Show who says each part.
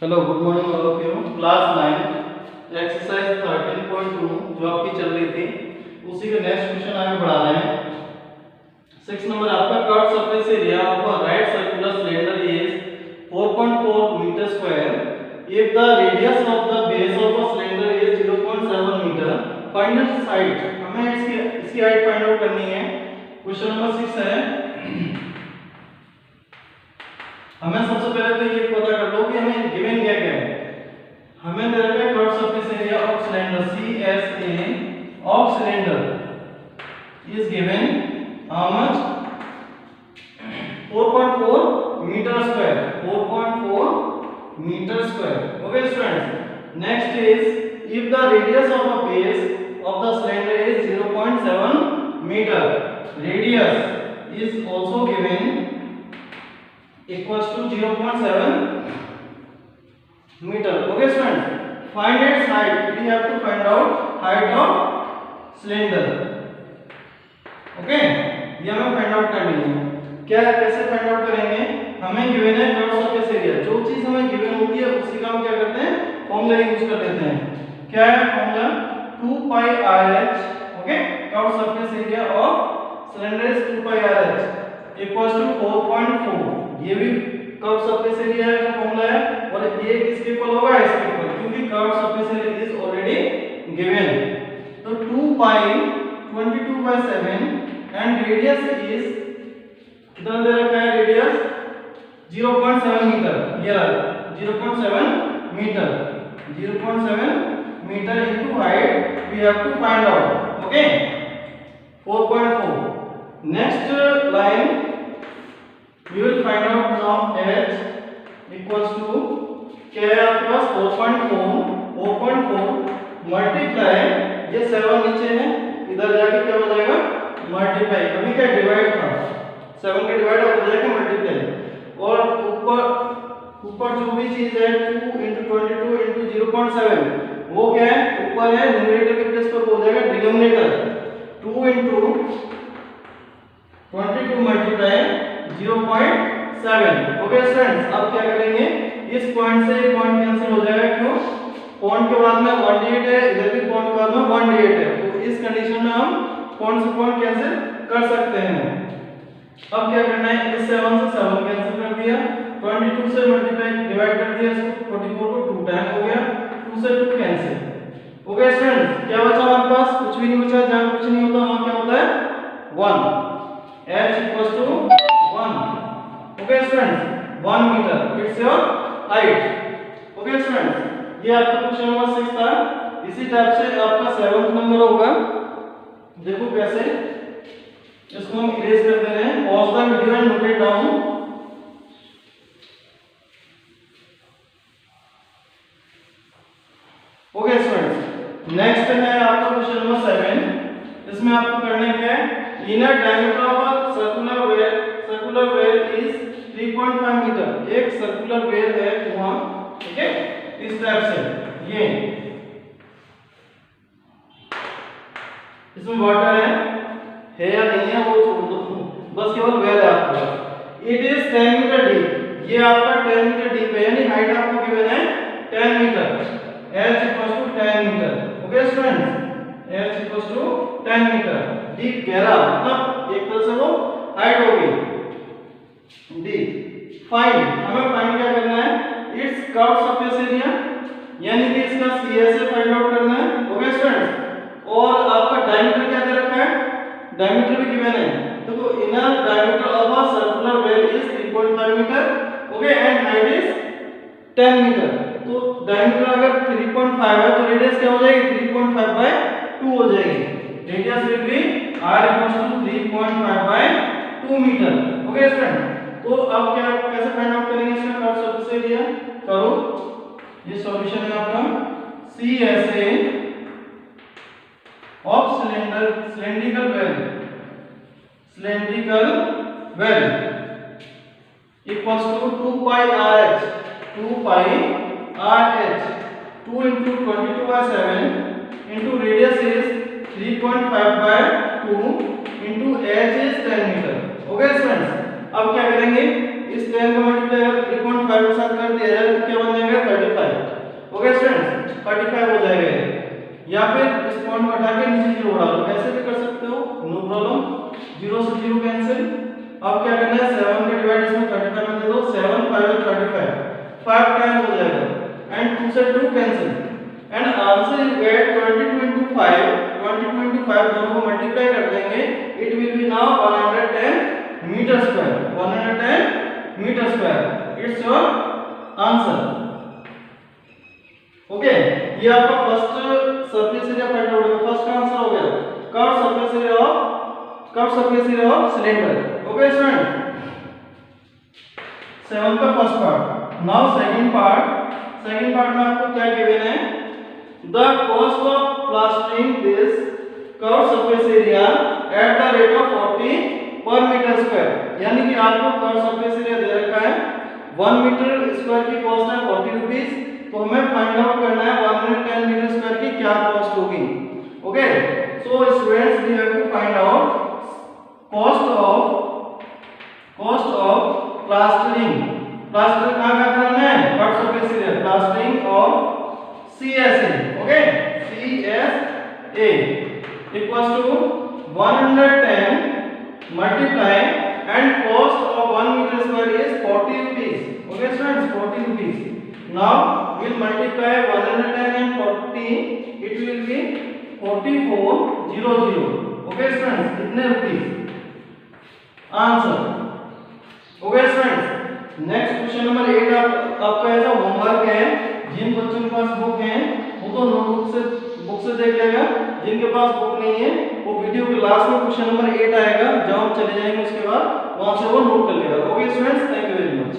Speaker 1: Hello good morning all of you. Class 9 exercise 13.2 जो आपकी चल रही थी उसी के नेक्स्ट क्वेश्चन आगे बढ़ा रहे हैं। 6 नंबर आपका curve surface area of a right circular cylinder is 4.4 metre square if the radius of the base of a cylinder is 0.7 metre find its height. हमें इसकी हाइट फाइंड आउट करनी है। Question number 6 है। हमें सबसे पहले तो ये पता कर लो कि हमें गिवन क्या क्या है। हमें दे रखा है curve surface area of cylinder CSA of cylinder is given how much 4.4 metre square 4.4 metre square. Okay students, next is if the radius of the base of the cylinder is 0.7 metre radius is also given equals to 0.7 meter. Okay students, find its height. We have to find out height of cylinder. Okay, ये हमें find out करनी है। क्या कैसे find out करेंगे? हमें given है curve surface area. जो चीज हमें गिवन होती है उसी का हम क्या करते हैं, फॉर्मूला यूज कर लेते हैं। क्या है formula? 2 pi RH। Okay, curve surface area of cylinder is 2 pi RH equals to 4.4। ये भी कर्व सरफेस एरिया का फॉर्मूला है और ये किसके इक्वल होगा? इसके इक्वल, क्योंकि curve surface area is already given. तो 2 pi 22/7 एंड रेडियस इज कितना दे रखा है? Radius 0.7 metre. ये 0.7 metre 0.7 metre into height we have to find out. Okay, 4.4। Next line we will find out now h equals to क्या है आपके पास 4.4 multiply ये 7 नीचे है, इधर जाके क्या हो जाएगा? मल्टीप्लाई। अभी क्या डिवाइड था, 7 के डिवाइड हो जाएगा मल्टीप्लाई। और ऊपर जो भी चीज है 2 × 22 × 0.7 वो क्या है? ऊपर है, न्यूमरेटर के प्लेस पर हो जाएगा डिनोमिनेटर 2 × 22 मल्टीप्लाई 0.7। ओके स्टूडेंट्स, अब क्या करेंगे? इस पॉइंट से ये पॉइंट कैंसिल हो जाएगा। क्यों? पॉइंट के बाद में 1D8 है, इधर भी पॉइंट के बाद में 1D8 है, तो इस कंडीशन में हम पॉइंट से पॉइंट कैंसिल कर सकते हैं। अब क्या करना है? इस 7 से 7 कैंसिल कर दिया, 22 से मल्टीप्लाई डिवाइड कर दिया, इसको 44 को 2 टाइम हो गया, 2 से 2 कैंसिल। ओके स्टूडेंट्स, क्या बचा हमारे पास? कुछ भी नहीं बचा। जहां कुछ नहीं होता वहां क्या होता है? 1। h equals to 1। Okay students, 1 metre it's your height. Okay students, ये आपका क्वेश्चन नंबर 6 था। इसी टाइप से आपका 7th नंबर होगा। देखो कैसे, इसको हम इरेज कर दे रहे हैं। Pause the video and note it down. Okay students, next है आपका क्वेश्चन नंबर 7। इसमें आपको करने क्या है? Inner diameter of circular well is 3.5 metre. एक सर्कुलर वेल है वहां, ठीक है, इस टाइप से। ये इसमें वाटर है या नहीं है वो छोड़ दो, बस केवल वेल है आपको। It is 10 metre deep. ये आपका 10 मीटर डीप है, यानी हाइट आपको गिवन है 10 metre. h equals to 10 metre. Okay students, h equals to 10 metre. Deep गहरा, मतलब एक तरह से वो हाइट हो गई। डी फाइंड, हमें फाइंड क्या करना है? इट्स कर्व सरफेस एरिया, यानी कि इसका CSA फाइंड आउट करना है। ओके स्टूडेंट्स, और आपका डायमीटर क्या दे रखा है? डायमीटर भी गिवन है। देखो, inner diameter of a circular well is 3.5 metre. Okay, and height is 10 metre. तो डायमीटर अगर 3.5 है तो रेडियस क्या हो जाएगी? 3.5/2 हो जाएगी। Radius will be r equals to 3.5/2 metre. Okay student, तो अब क्या कैसे फाइंड आउट करेंगे इसका कर्व सरफेस एरिया? करो, ये सॉल्यूशन है आपका CSA of cylindrical well equals to 2 pi RH 2 × 22/7 into radius is 3.5/2 into h is 10 metre. Okay students, अब क्या करेंगे? इस 10 का मल्टीप्लाई अगर 3.5 के साथ कर दिया जाए तो क्या बन जाएगा? 45 हो जाएगा ये। या फिर इस पॉइंट को हटा के नीचे 0 बढ़ा लो, ऐसे भी कर सकते हो, नो प्रॉब्लम। 0 से 0 कैंसिल। अब क्या करना है, 7 का डिवाइड इसमें 35 में दे दो, 7 5 35, 5 टाइम हो जाएगा एंड 2 से 2 cancel and answer you get 20 into 5 दोनों को मल्टीप्लाई कर देंगे, it will be now 110 metre square, 110 metre square, it's your answer. Okay, ये आपका first surface area find out हो गया, फर्स्ट का आंसर हो गया curve surface area of cylinder. Okay student, 7 का first part. Now second part में आपको क्या गिवन है, the cost of plastering this curve surface area at the rate of 40 पर मीटर स्क्वायर, यानी कि आपको कर्व सरफेस एरिया दे रखा है, 1 मीटर स्क्वायर की कॉस्ट है 40 रुपीस, तो हमें फाइंड आउट करना है 110 मीटर स्क्वायर की क्या कॉस्ट होगी। Okay, so students we have to find out cost of plastering कहाँ कराना है, curve surface area, plastering of CSA, okay, CSA equals to 110 multiply and cost of 1 meter square is 40 rupees. Okay students, 40 rupees. Now we'll multiply 110 and 40, it will be 4400. Okay students, कितने rupees, answer. Okay students, next question number 8 आपका ऐसा homework है, जिन बच्चों के पास book है वो तो book से देख लेगा, जिनके पास बुक नहीं है वो वीडियो के लास्ट में क्वेश्चन नंबर 8 आएगा, जब हम चले जाएंगे उसके बाद वहां से वो नोट कर लेगा। Okay students, thank you very much.